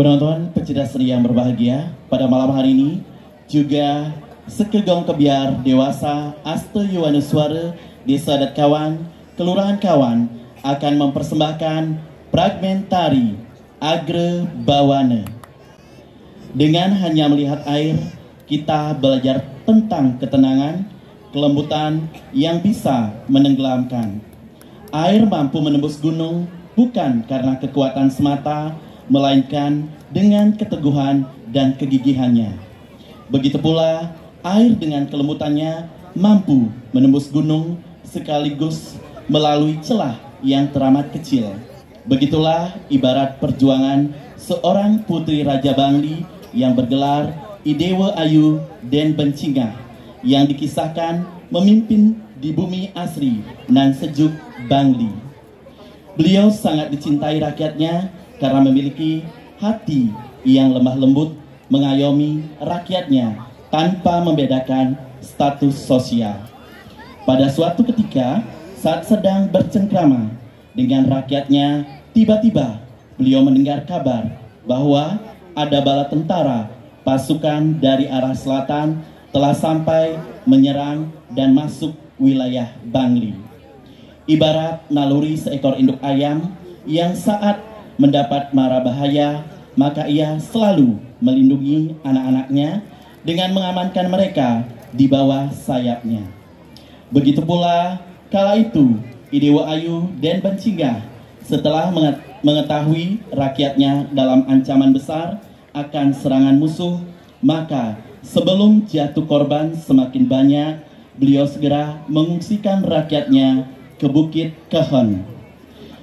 Penonton pecinta seni yang berbahagia, pada malam hari ini juga Sekegong Kebiar Dewasa Aste Yowanuswara Desa Adat Kawan, Kelurahan Kawan akan mempersembahkan fragmen tari Agre Bawana. Dengan hanya melihat air, kita belajar tentang ketenangan, kelembutan yang bisa menenggelamkan. Air mampu menembus gunung bukan karena kekuatan semata, melainkan dengan keteguhan dan kegigihannya. Begitu pula air dengan kelembutannya mampu menembus gunung sekaligus melalui celah yang teramat kecil. Begitulah ibarat perjuangan seorang putri Raja Bangli yang bergelar Idewa Ayu Den Bencingah yang dikisahkan memimpin di bumi asri nan sejuk Bangli. Beliau sangat dicintai rakyatnya karena memiliki hati yang lemah lembut mengayomi rakyatnya tanpa membedakan status sosial. Pada suatu ketika saat sedang bercengkrama dengan rakyatnya, tiba-tiba beliau mendengar kabar bahwa ada bala tentara pasukan dari arah selatan telah sampai menyerang dan masuk wilayah Bangli. Ibarat naluri seekor induk ayam yang saat mendapat mara bahaya, maka ia selalu melindungi anak-anaknya dengan mengamankan mereka di bawah sayapnya. Begitu pula kala itu Idewa Ayu Den Bencingah setelah mengetahui rakyatnya dalam ancaman besar akan serangan musuh, maka sebelum jatuh korban semakin banyak, beliau segera mengungsikan rakyatnya ke Bukit Kehon.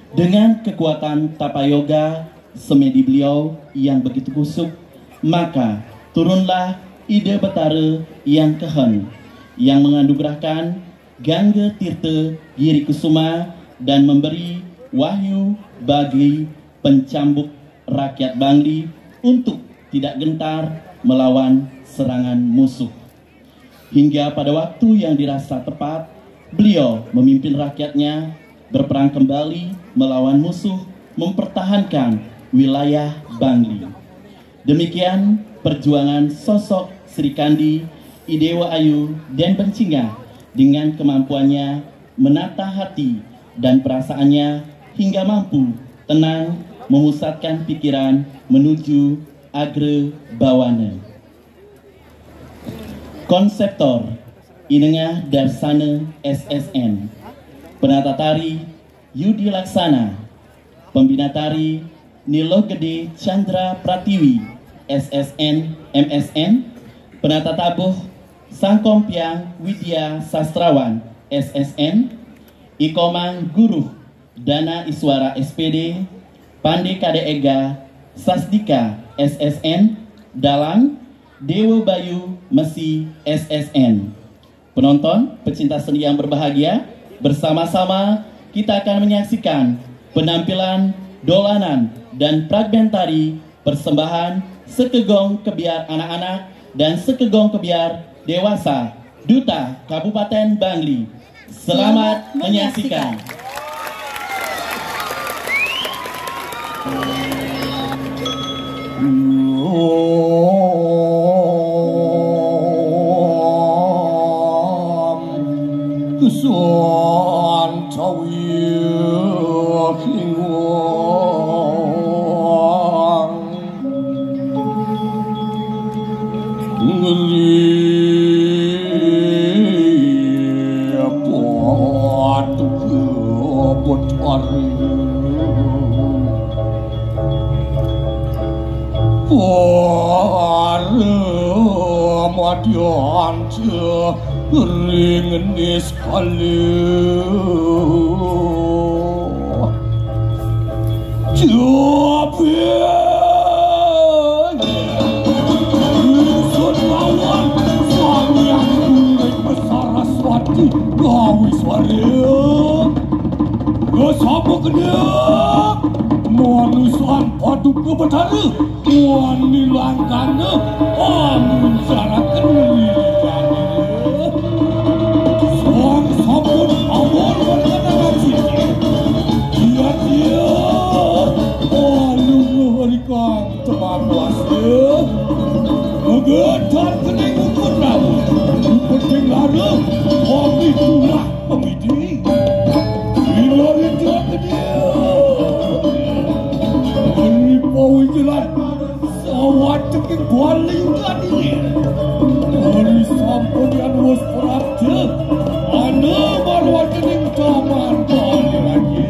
Dengan kekuatan tapayoga semedi beliau yang begitu kusuk, maka turunlah ide Betara yang Kehon yang menganugerahkan Gangga Tirta Giri Kusuma dan memberi wahyu bagi pencambuk rakyat Bangli untuk tidak gentar melawan serangan musuh. Hingga pada waktu yang dirasa tepat, beliau memimpin rakyatnya berperang kembali melawan musuh, mempertahankan wilayah Bangli. Demikian perjuangan sosok Sri Kandi Idewa Ayu Den Bencingah dengan kemampuannya menata hati dan perasaannya hingga mampu tenang memusatkan pikiran menuju Agre Bawana. Konseptor Inengah Darsana SSN, penata tari Yudi Laksana, pembina tari Nilo Gede Chandra Pratiwi SSN MSN, penata tabuh Sangkompiang Widya Sastrawan SSN, Ikomang Guru Dana Iswara SPD, Pande Kade Ega Sasdika SSN, Dalang Dewa Bayu Mesi SSN. Penonton pecinta seni yang berbahagia, bersama-sama kita akan menyaksikan penampilan dolanan dan fragmen tari persembahan Sekegong Kebiar anak-anak dan Sekegong Kebiar dewasa Duta Kabupaten Bangli. Selamat menyaksikan. Ringenis kali Jabir Sun lawan Suami yang kulit Saraswati Gawi suara Kesama kedak Manusan padu ke Betara Wani langkana Amun salah kenali Sabun awal berkata kasih Dia Oh lu ngerikan Temakuasa Mengetar kening ukur rawut Penting larang Hobi tulah pemidi Bila itu dia Beripau jalan Sawat teking kuali ulan ini Dari sampun yang was perabda Ana marwat kening taman balik lagi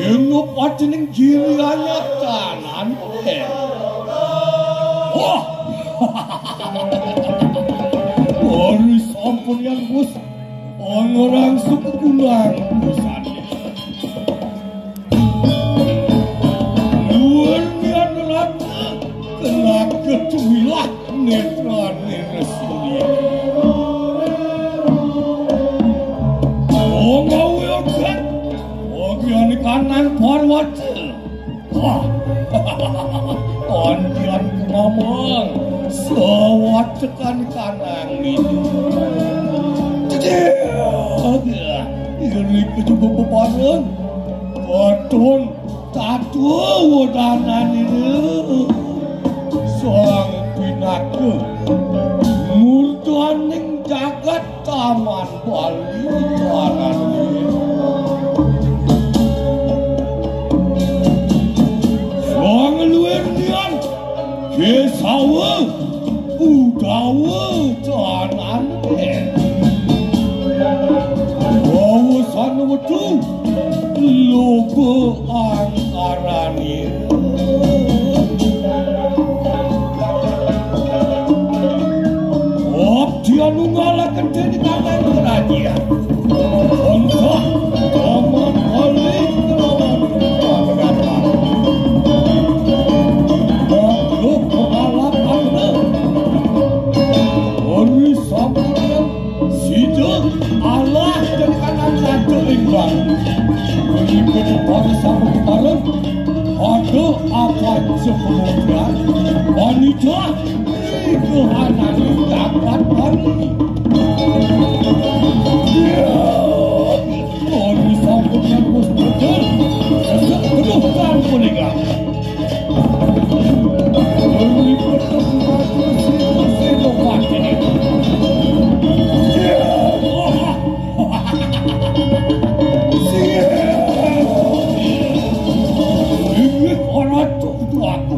Senopati ning giliannya kanan wah Boris ampun yang bos orang suku Gunung busane luar nian rata kena kecuilah netra resuli kanan forward wah ondian ngomong sewat tekan kanan itu ini kecukup bebaran koton tatu wadanan ini sang pinake murdaning jagat taman Bali tanan ini Kesawa udawa tanan wawasan wetu logo angkarane opdian ngalaken dene kanan kerajaan untuk taman balik Allah dan kanan satu imbang berikut pada sama kemarin ada apa sebelumnya wanita itu anak dapat hari orang sambut yang musnahkan sesepenuhkan meninggal berikut senopati orang tu aku,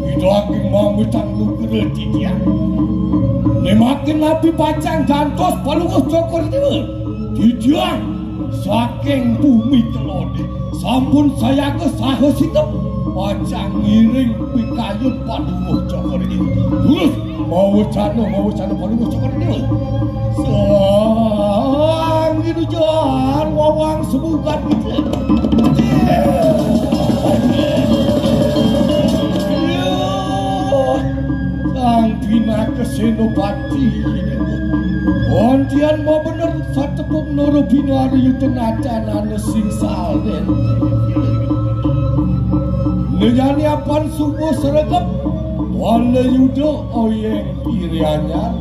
itu aku mau bertanggung berhenti dia. Nemakin Nabi pacang gantos palungguh cokor itu. Didiang saking bumi kelodi. Sampun saya kesahas itu. Pacang ngiring pikayun palungguh cokor ini. Terus mau cano palungguh cokor ini. Sang itu jalan wawang sebukan itu. Sang Pinaka Senopati Wantian mau bener satepuk noro binari yutu nacanana sing salen Nejani apan subuh seregep Wale yudo oyeng irianya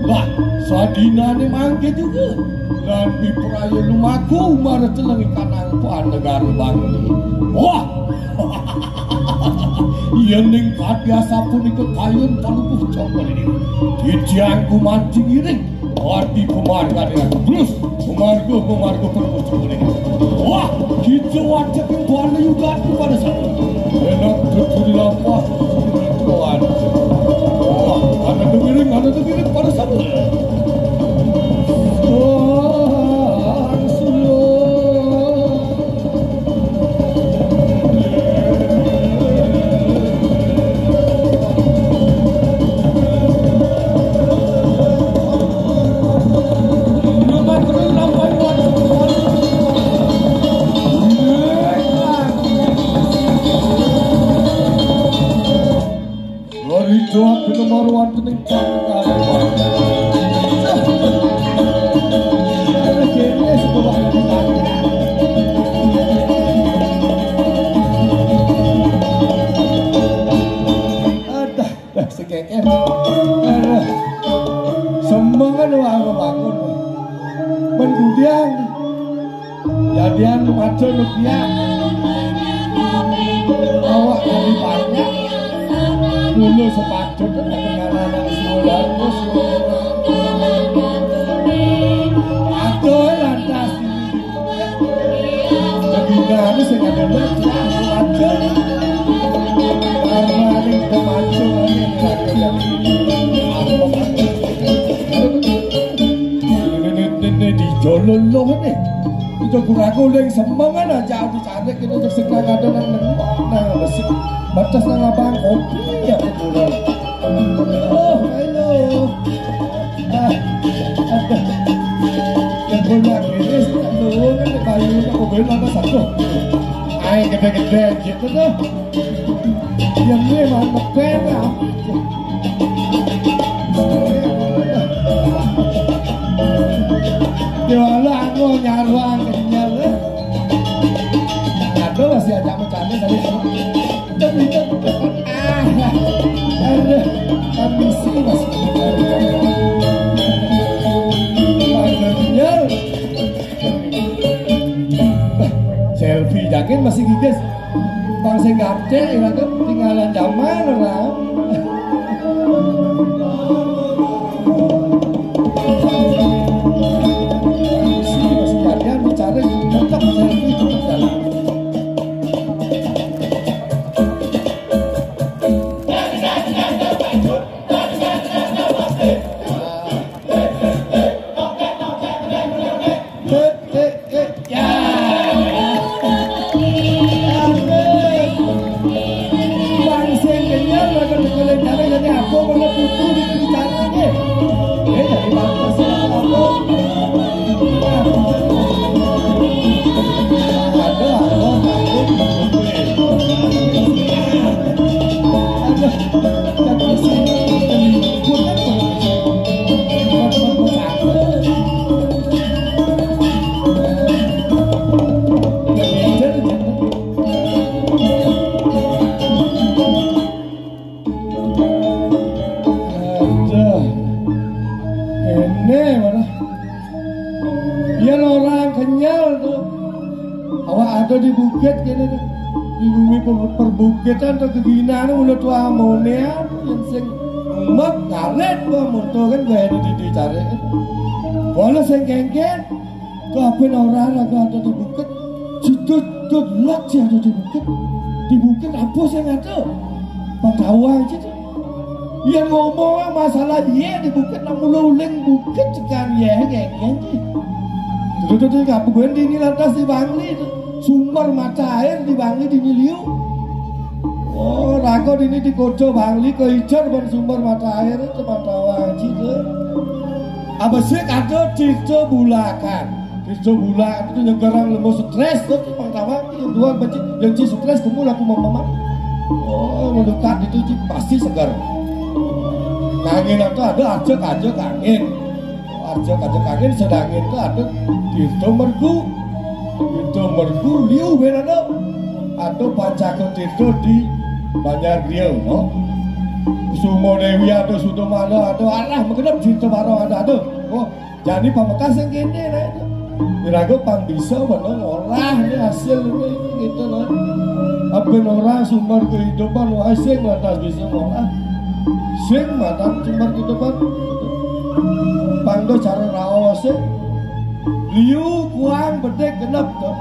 Lah sadinane mangke juga Dan bipraya lumaku Mara celeng kanang pan negara bangli Wah Yening biasa pun ikut kayun palungguh cokor ini Didiangku mancing iring Hati pemarga dengan terus Pemarga palungguh cokor ini Wah kita wajah kembali juga pada saat Enak tertuli lampah Tuhan Wah ada tebiring pada saat Doa penemaruan pening sekeker sembangan aku bangun pendudian jadian macam rupiah awak dari banyak dulu sepatut dengan anak sekolah atau lantas ini saya ada baca karena ini kemacu ini di jolong nih itu kurang yang semangat aja dicari kita untuk segera ada nah besi batas nang abang kopi ya betul. Oh, halo. Ada. Yang banyak ini aduh kan kayu aku beli apa satu. Ai gede-gede gitu tuh. Yang ini mah ngepen ya. Jualan aku nyaruang kenyal. Aduh masih ajak bercanda dari ada ambisi masih selfie jangan masih gigas bang saya ngapce itu tinggalan zaman lah masih jangan bicara tetap selfie tetap jalan di bukit kene di bumi perbukitan atau keginaan udah tua amonia yang sing umat ngaret gua motor kan gaya dicari kalau sing kengken kapan orang lagi ada di bukit judut lak sih ada di bukit apa sih ada pagawai aja tuh Yang ngomong masalah ye di bukit namun uling bukit cekan ye kayak gitu. Tuh kapu gue di ini lantas di Bangli sumber mata air di Bangli di Miliu. Oh rago ini di Kojo Bangli ke Ijar dan sumber mata air itu mata wajib tuh. Abasnya ada Tirto Bulakan. Tirto Bulakan itu yang garang lembu stres tuh pertama yang dua baju yang stres kamu laku mama. Oh mendekat itu pasti segar. Angin itu ada ajak angin. Ajak angin sedangin itu ada Tirto Mergu liu benar ada Pancako Tirto di Banjar Riau no. Sumo Dewi ada Sudomana ada arah mengenap Tirto Baro ada oh jadi Pamekasan yang gini nah itu kira-kira pang bisa benar olah ini hasil ini gitu loh apa orang sumber kehidupan asing lantas bisa olah sing madam sumber kehidupan pangdo cara rawase liu kuang bedek genep tuh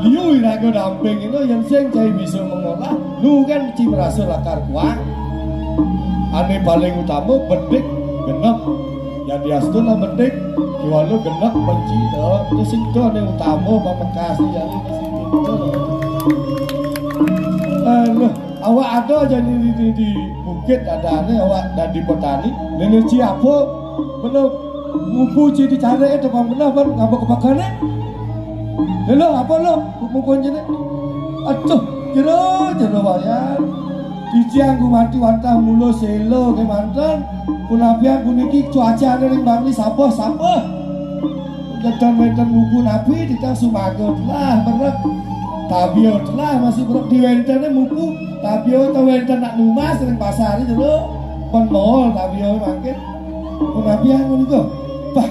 liu irago damping itu yang sing cai bisa mengolah lu kan cimerasa lakar kuang ane paling utama bedek genep jadi astuna bedek kiwalu genep benci tuh itu sing itu ane utama Pamekasan yang ini sing itu awak ada jadi di bukit ada ane awak dan di petani nenek ciapo bener ngumpul di cara itu bang benar bang ngapa kebakaran lo apa lo ngumpul jadi aduh jero bayar Cici aku mati wantah mulu selo ke mantan punapi aku niki cuaca ada yang Bangli sapa kedan buku nabi kita sumago lah berat tabio lah masih berat di wentene buku tabio atau wenten nak numas sering pasar itu lo penmol tabio makin punapi aku niko bah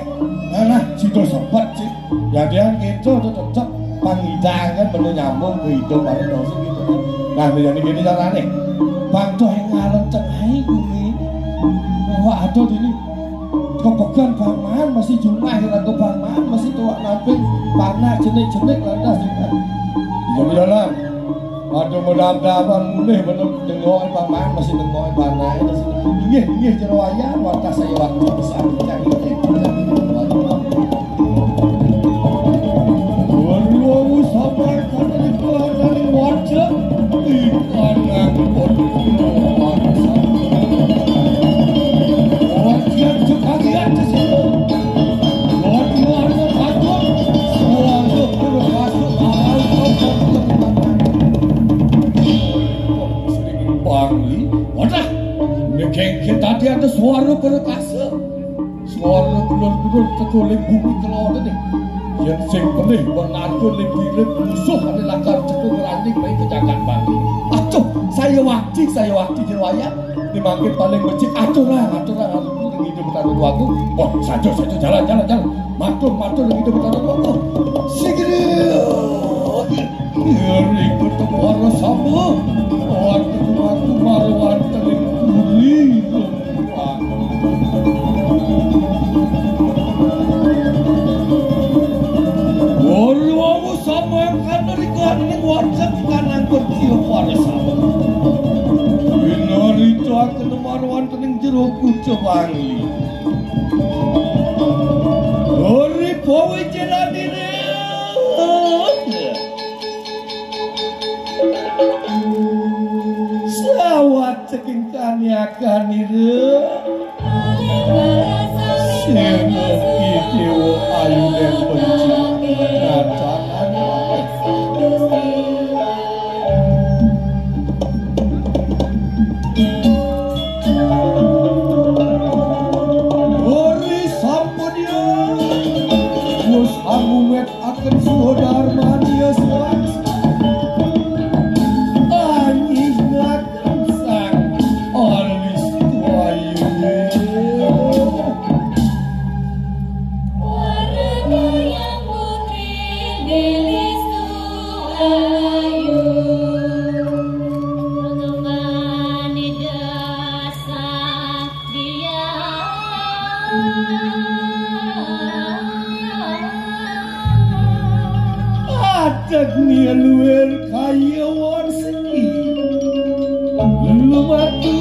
nah situ sempat sih jadian itu tuh tetap pangidang kan perlu nyambung ke hidup ada dosa gitu kan nah jadi gini caranya bang doh yang ngalen tengah gue wah ada ini kepegan bangman masih jumlah kira-kira bangman masih tua namping panah jenik-jenik lantas juga jadi dalam ada mudah-mudahan mulai bener dengokin bangman masih dengokin panah ini jerawaya warta saya waktu besar cari waduh sampai kan itu dari wajah ikan yang tadi ada suara perkasa suara gulur-gulur teguling bumi kelor ini yang sing penih mengatur lebih musuh adalah lakar cekul beranding baik kejagaan Bangli aduh saya waktu jerawaya dimanggil paling becik aturlah dengan hidup bertaruh tuaku wah saja jalan matur dengan hidup bertaruh tuaku segera ikut warna sama warna tuaku marwan teling kuli waru sama yang karena dikuan ini wajah kanan bertiup pada sama benar itu aku marwan teling jeroku Bangli ori powe jalan ini sawat ceking kaniakan itu seneng itu ayu dan benci katakan ori sampudia mus amumet akan sodar mania selaks Nia luar kaya war segi lumatu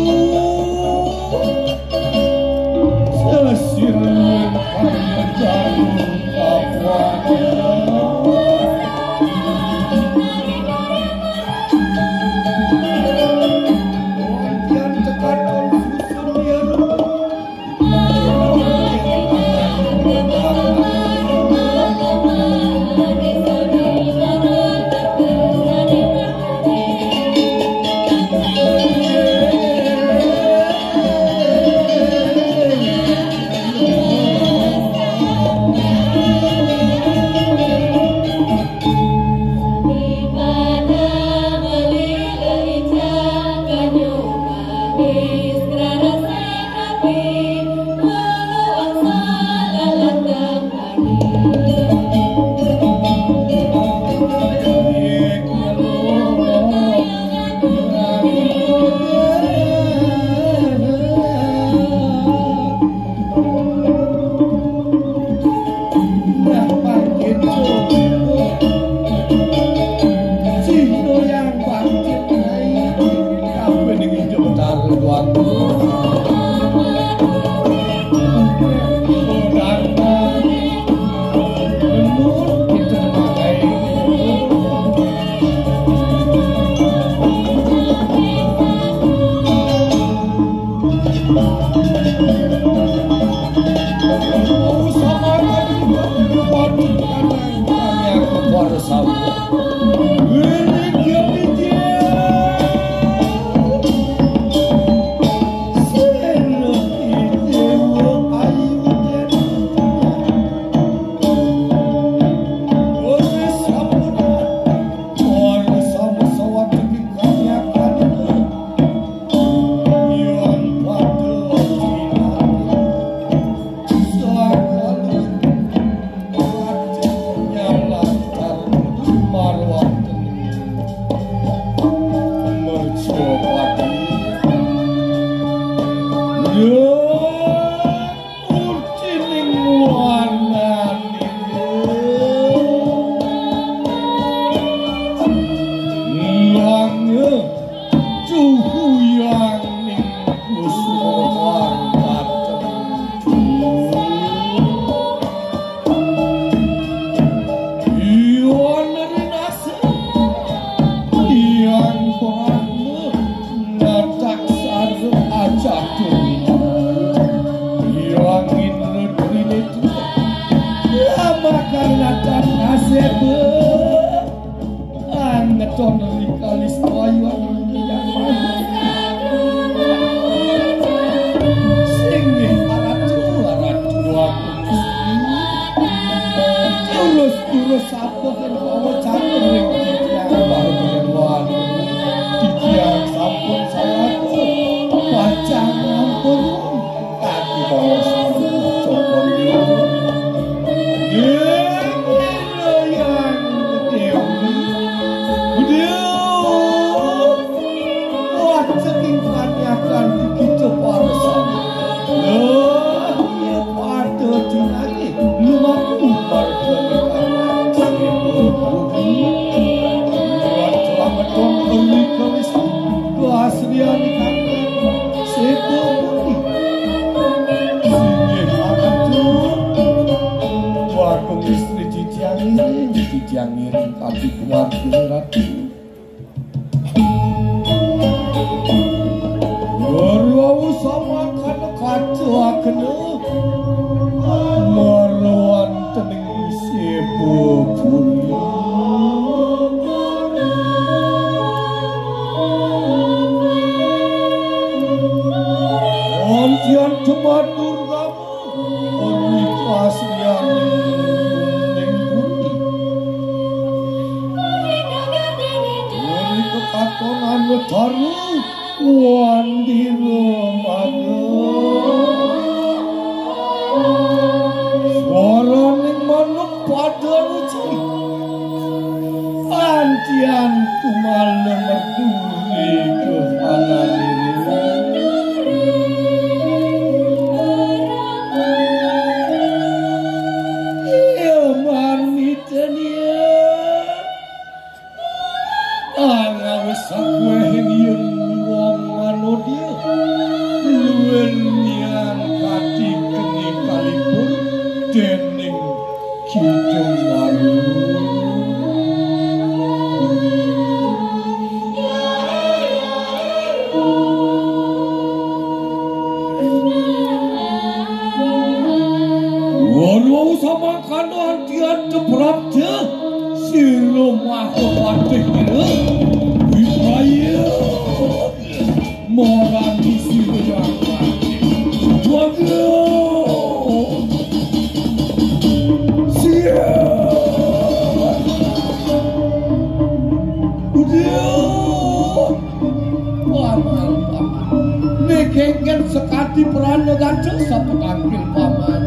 Sekati peran dados sapa tanggil paman.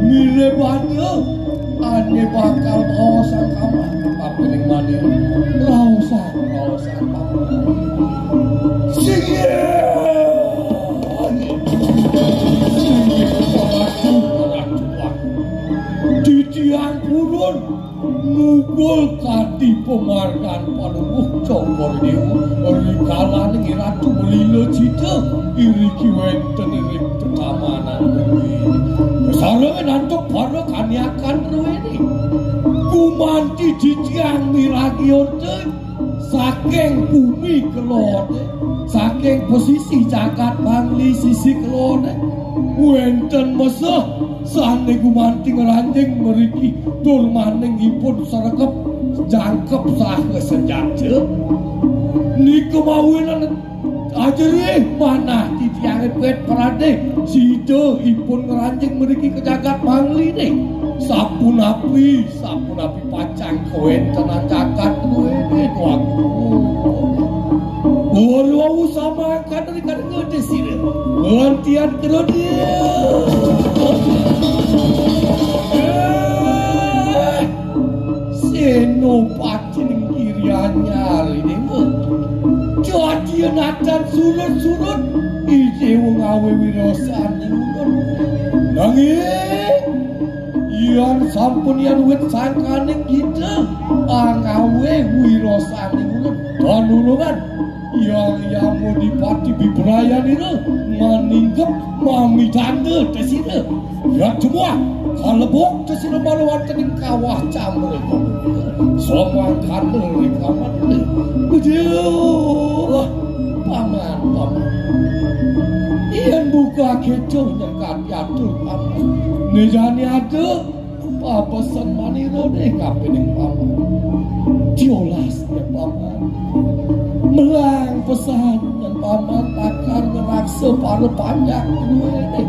Mire badhe ane bakal bawa sang kamar papening manir. Raosa paman. Singgih Didiang purun nukul kati pemargan panuwuh Cokor Dewa rikala ning ratu melila cita iriki wenten iring tetamanan kuwi sarengan nantuk para kaniakan ruweni kumanti didiang miragi orte saking bumi kelone saking posisi jagat mangli sisi kelone wenten mesah sane gumanti ngeranjing meriki tur maningipun sarekep jangkep saha senjata niku mawinan ajere manah titiange pet parade sida ipun ngeranjing meriki ke jagat mangli ne sapunapi pacang kawentenan jagat kuwi waktu Walau sama kan dari kan ngede sini, gantian kerodi. Senopati ning kirianya ini mah. Jadi natan surut ije wong awe wirosan nyuwun. Nanging yan sampun yan wit sangkaning kita angawe wirosan nyuwun. Tanulungan yang mau dipati bibrayan itu meningkap mami tanda tesina ya semua kalebok tesina malu wantening kawah camre semua kanda rekaman betul paman ian buka kecoh nyekat yatur paman nejani ada papesan maniro deh kapening paman jelasnya paman melang pesan yang paman takar ngeraksa para panjang ini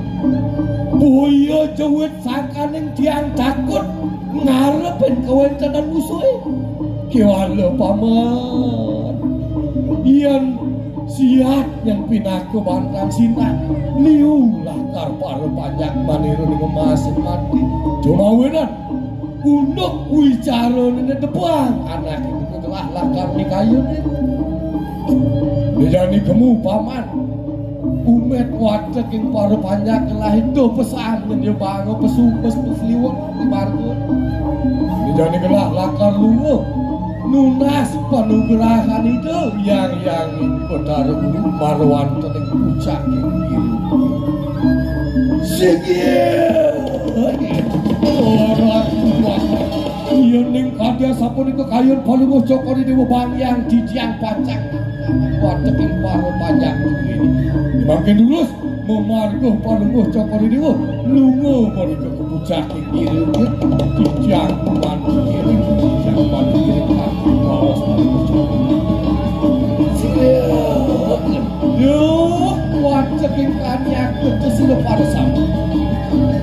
boya jawet sakaning tiang takut ngarepin kawentenan musuh kiwala paman ian siat yang pinaku bangkang sinang liu lakar para panjang maniru ngemasin mati cuma wenan untuk wicara ini depan anak itu telah lakar nikayun ini jadi kamu paman umet wadah yang para panjang telah itu pesan yang dia bangun pesupes pesliwak di bangun jadi gelak lakar lungo nunas penugerahan itu yang kodar marwan tening pucak yang kiri sikit orang tua iya ning kadya sapun itu kayun paluh Cokor Dewa Bangyang didiang pacang wadah yang para panjang ini makin lulus memargoh paluh Cokor Dewa lungo mereka kepucak yang kiri didiang mantu kiri didiang mantu kiri kaki bawas paluh Cokor yuk wadah yang kanyak kesudah pada sama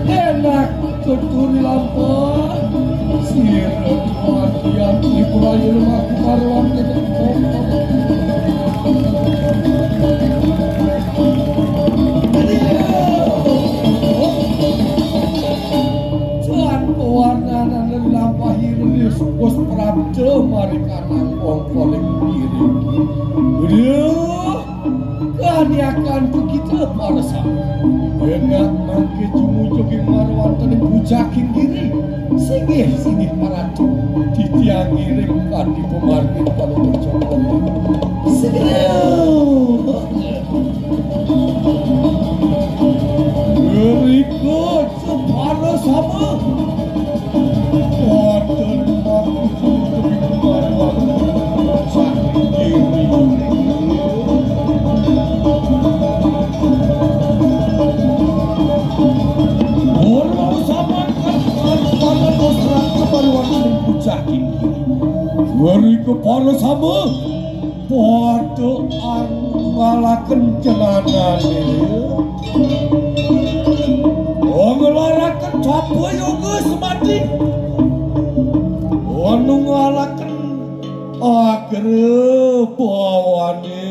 enak keturi lampah sirat wadian di purayu rumah kumarwan Tuan pewarna dan lampah hiris bos prabda mari kanang wong paling kiri udah kaniakan begitu para sama enak mangke jumujogi marwan tening bujaking kiri singgih maratu titiang ngiring kadi pemargin kalau bercokol singgih berikut separa sama wadah maku jumujogi marwan bujaking kiri Wari kepala sama pada angalaken celanane ngelaraken sapa yoga semati ngalaken agre bawane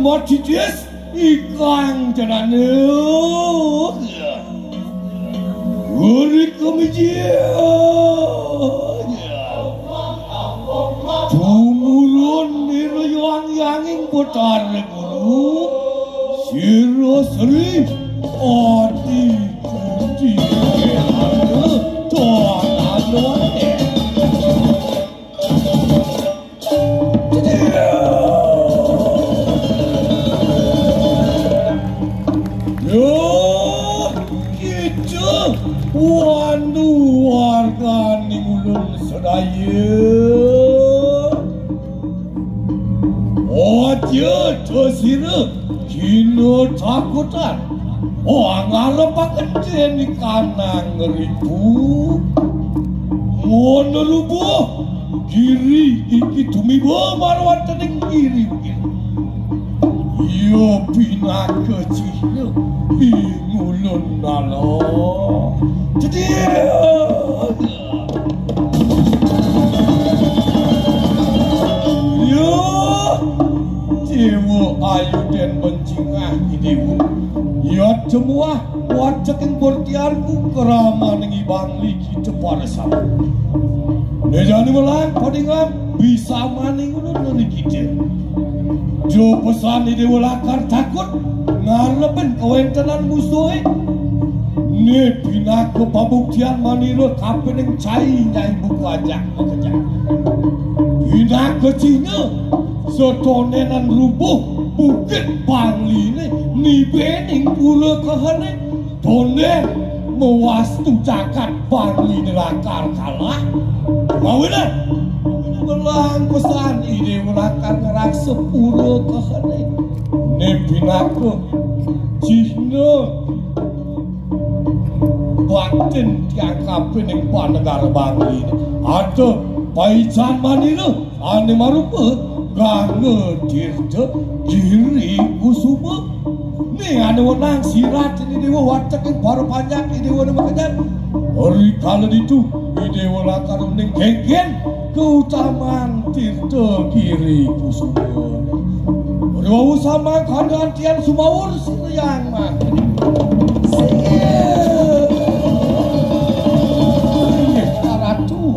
Matitis ikang janane uri kemijia tumulun nirayang-yanging putar guru siro seri ati cuci toa Tosira kino takutan ngarep paken di kanang ngeribu mono kiri iki tumibo marwat tening kiri yo pina kecil ngulun nalo jadi ayu dan bencingah idewu ya semua wajak yang bertiarku kerama nengi bangli kita pada sama nejani melang padingam bisa maning unun kita jo pesan idewu lakar takut ngarepen kawentenan musuh ne pinako pabuktian manilo kapen yang cai nyai buku ajak makajak pinako cina setonenan rubuh bukit Bangli ni bening pula kehane tone mewastu cakat Bangli nelakar kalah mawina belang pesan ide melakar ngerak sepuluh kehane ni pinako cihna batin tiangkap pening negara Bangli ada paican manilo ane marupa Ganga dirta kiri kusuma ni ada wenang sirat ini dewa watak yang baru panjang ini dewa nama kejar hari kala itu ini dewa lakar mending kengken keutamaan dirta kiri kusuma dewa sama keadaan tian sumawur yang mah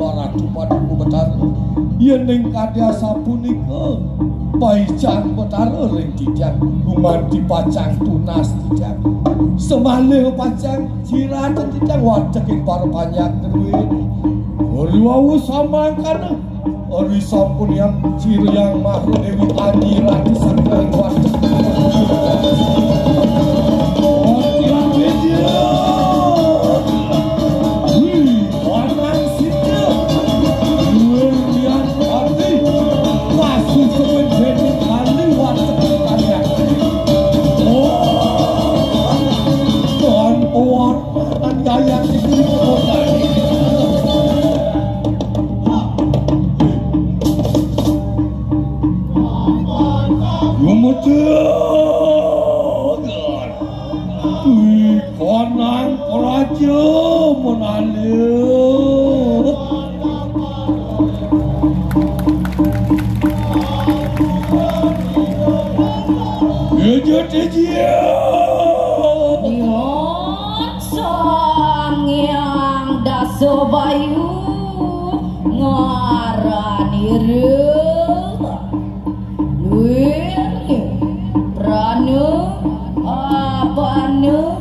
aratu pada betar yen ning kadasa punika paican betara ring tijang gumanti pacang tunas tijang semale pacang sirat tijang wajak ing para panjang terwe ori wau samangkana ori sampun yang ciri yang mahru dewi anira disangka ing wajak konang praja mengalir Ejot-ejia Nyot sang yang daso bayu ngarani Luirnya prana abana Dana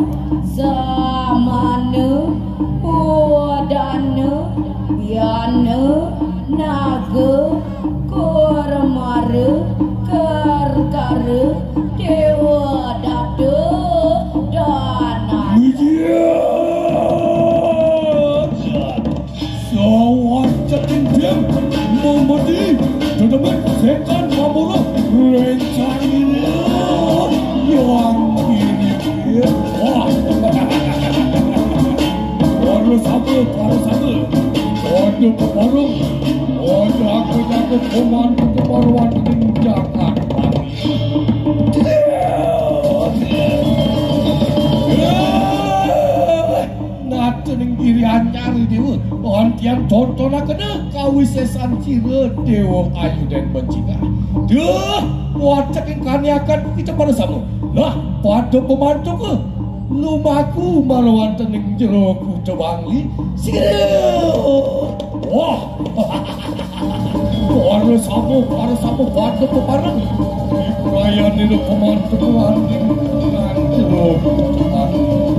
Samana Wadana Biana Naga Kormara Karkara Dewa Dada Dana Sawajatin dem memedi teman setan mamuru rencana yang ini harus apa ada pemarung ada aku komando kebaruan tindakan ning diri anyar dewa antian tonton kena kawisesan cire dewa ayu dan bencina duh wacakin kaniakan kita pada sama lah pada pemantu ke lumaku malawan tening jeroku cebangli sire wah para sabu pada peparang di perayaan ini pemantu ke anting dan jeroku cebangli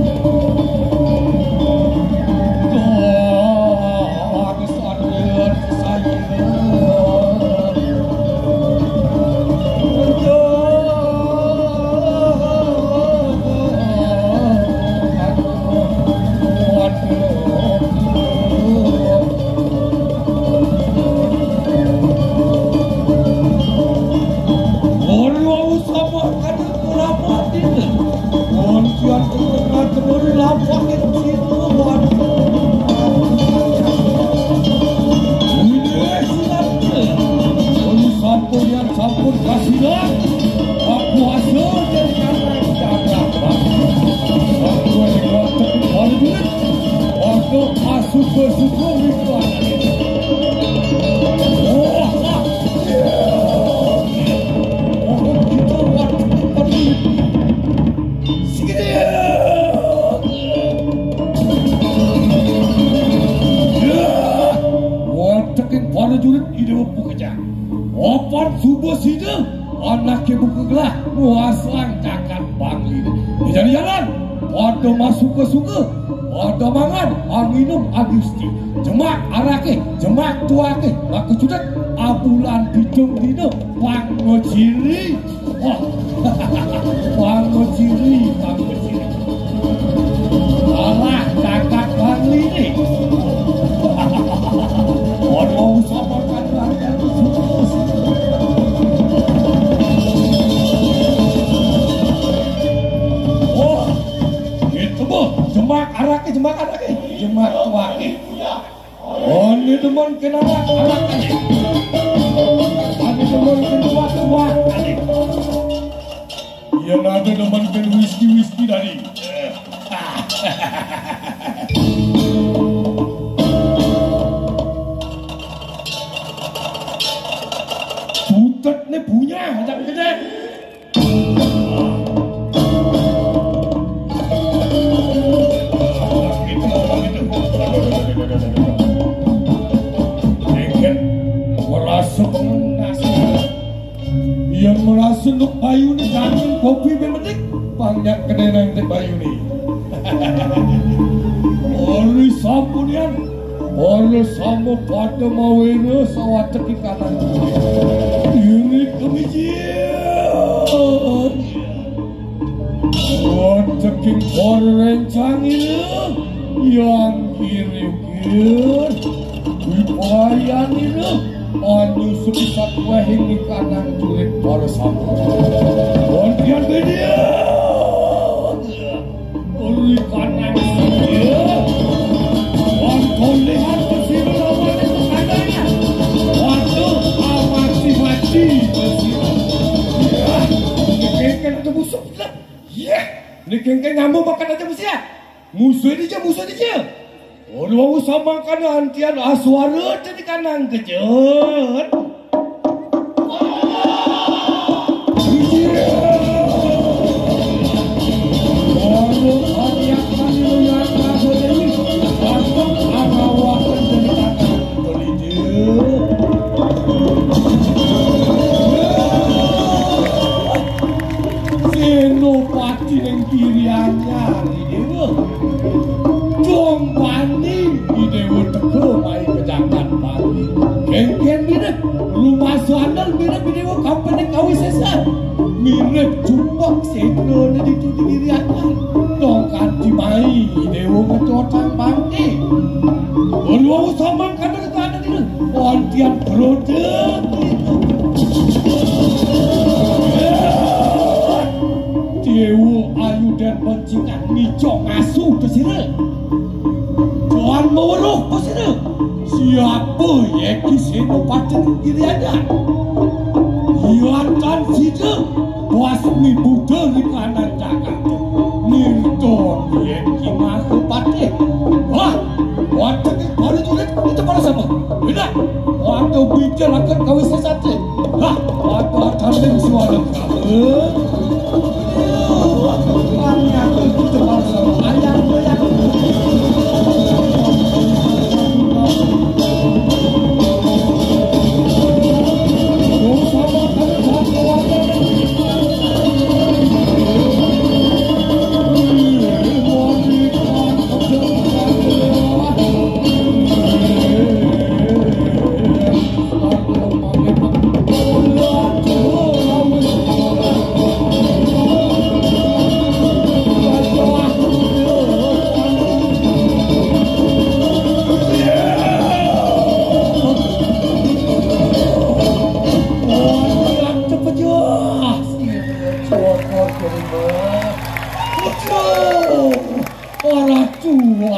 anaknya buka gelah muaslang cakap bangli di jalan ada masuk ke suka ada mangan minum agusti jemak arake jemak tuake maka sudah abulan bidung dino pangociri pangociri alah cakap bangli nih orang sama kan jemak arake jemak tuake ini teman kenapa arake ini teman kenapa tuake yang ada teman ken whisky dari putet nih punya macam gede yang merasa untuk bayu ni jangan kopi bemetik banyak kenenang te bayu ni ori sampunian ori sampo pada mawena sawat teki kanan ini kemijian wateking rencang ini yang kiri-kiri wipayan ini anu sebesar wahing ni kanan culik para sahabat kontian dia uli kanan dia waktu lihat bersih lawan itu kadangnya waktu mati ya nikengken aja musuh lah ya nikengken ngamuk makan aja musuh dia orang sama kanan antian aswara jadi kanan kejut. Senopati yang kiri dirianya di dewa jong bani di dewa teko mai ke jangan bani kengken mirip rumah suandal mirip di dewa company kawis sesan mirip jumbok sedro di tuti dirianya dong kanti mai di dewa ngecotang bani beruang saman kada ada di ontian brodek Dewa ayu dan bencingan nicok ngasuh kesini Tuhan meweruh kesini siapa yeki senopati diri ada Iatan sida basmi Buddha di kanan jagat nirton yeki mahapati wah waktu baru julid itu para sama tidak waktu bicara akan kawis sesat wah waktu akan dengan suara kamu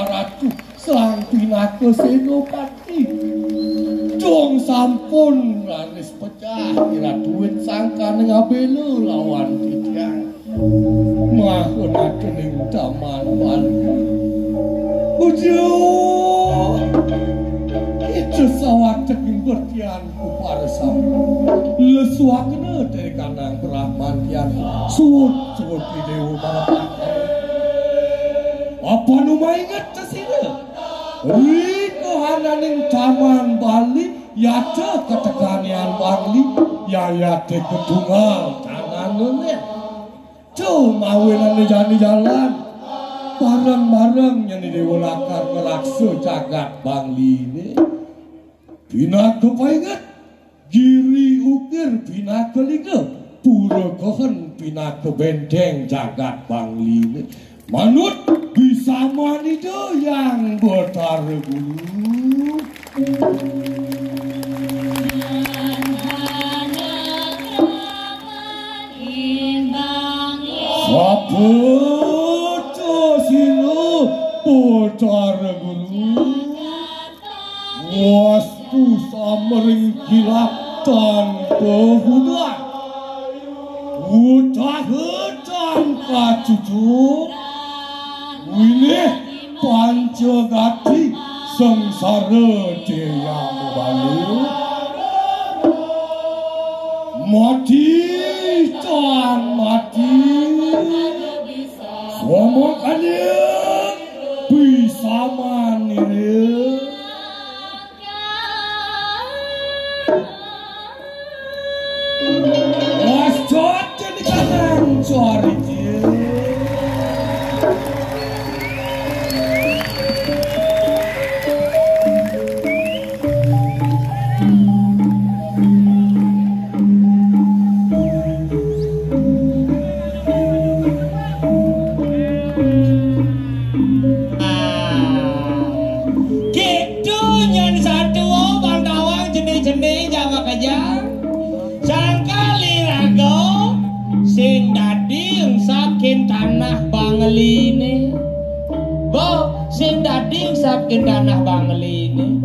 Ratu sang pinaka senopati dong sampun laris pecah kira duit sangka ngabelo lawan titiang mahun akening taman Bali ujung itu sawak teking bertian kuparsa lesuakna dari kanang Brahman tian suut di dewa Balapakan apa nu mainget kesini riko hananing taman Bali yata ketekanian Bali yayate ketunggal tangan nenek cuma wenan jalan bareng-bareng yang didewalakan ngelakso jagat Bali ini pinaka painget giri ukir pinaka liga pura kohen pinaka benteng jagat Bali ini manut bisa manido yang bertarung Saputo sino bertarung wastu samering kilap tanpa hudan hutan kacucuk ini pancagati sengsara tiang Bali mati tan mati semua kalian bisa manir wascot jadi kanan sorry Bangline bo sing dadi saking tanah Bangline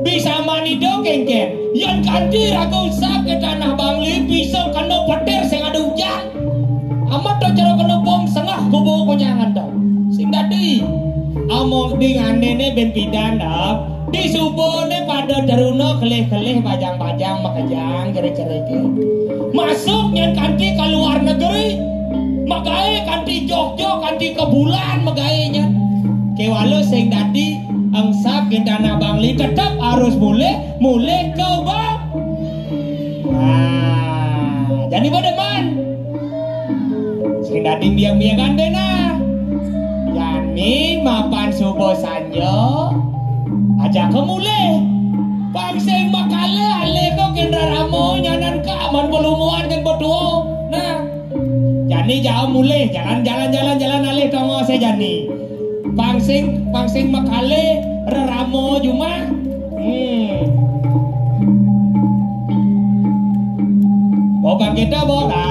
bisa manido kengken yen kanthi rago saking tanah Bangli bisa kena petir sing ada hujan amat to cara kena bom sengah gobo konyangan to sing dadi among dingane ben pidana disubone pada daruna kelih-kelih bajang-bajang makajang gere-gereke masuk yen kanthi ke luar negeri magae kanthi Jogja kanthi ke bulan magaenya kewalo sing dadi angsa ke tanah Bangli tetap harus mulai ke bawah jadi bodeman sing Jadi biang-biang gandena. Yani mapan subuh sanyo. Aja kemule. Pangsing makale ale ko kendra ramo nyanan ka aman pelumuan kan berdua. Nah. Jani jauh mulai jalan ale tongo se jani. Pangsing makale reramo juma. Bokan kita bola.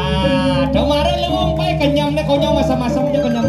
Kemarin lu umpai kenyam nih konyol masa-masanya kenyam.